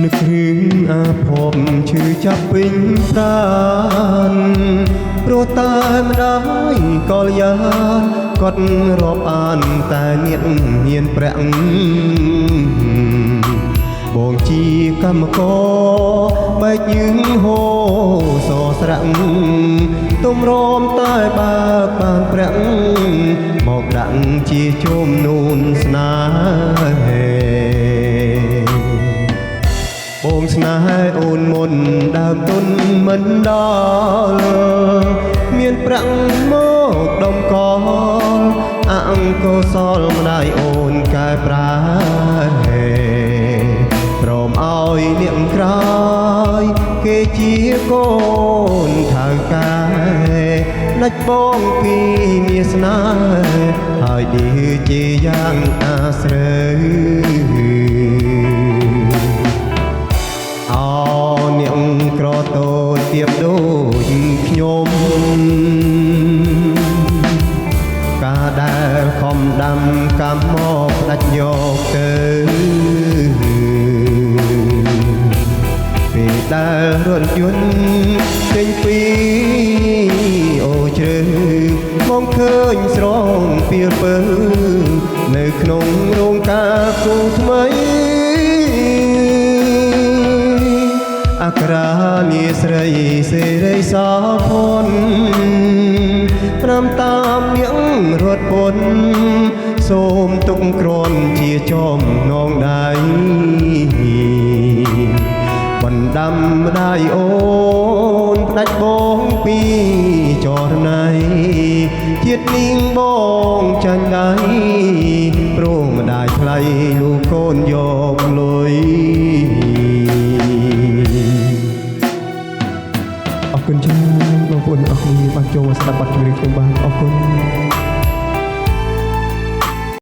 នឹករឿងអាភ័ព្វឈឺចាប់ពេញប្រាណព្រោះតែម្ដាយក៏យ៉ាគាត់រាប់អានតែញាតិហ៊ានប្រាក់បងជាកម្មករបែកយើងហូរសស្រាក់ទំរមតែបើកបានប្រាក់មកដាក់ជាជុំនូនស្នេហ៍បងស្នេហ៍អូនមុនដើមទុនមិនដល់មានប្រាក់មកដុំកលអង្គុសលម្ដាយអូនកែប្រែព្រមឲ្យនាងក្រោយគេជាកូនថៅកែដាច់បងពីមានស្នេហ៍ហើយឌីជាយ៉ាងអាស្រូវនាងក្រតូចទៀបដូចខ្ញុំការដែលខំដាំកម្មមកផ្ដាច់យកទៅពេលដែលរថយន្តចេញពីអូជ្រៅមកឃើញស្រងពីលពើនៅក្នុងរោងការគូថ្មីអក្រានីស្រីសេរីសោភនប្រាំតាមនាងរត់ពន្ធសូមទុកក្រនជាចំណងដៃបណ្ដាំម្ដាយអូនផ្ដាច់បងពីចរណៃជាតិនាងបងចាញ់ដៃព្រោះម្ដាយថ្លៃលូកកូនយកលុយអរគុណច្រើនបងប្អូនអរគុណបានចូលមកស្ដាប់បទចម្រៀងខ្ញុំបានអរគុណ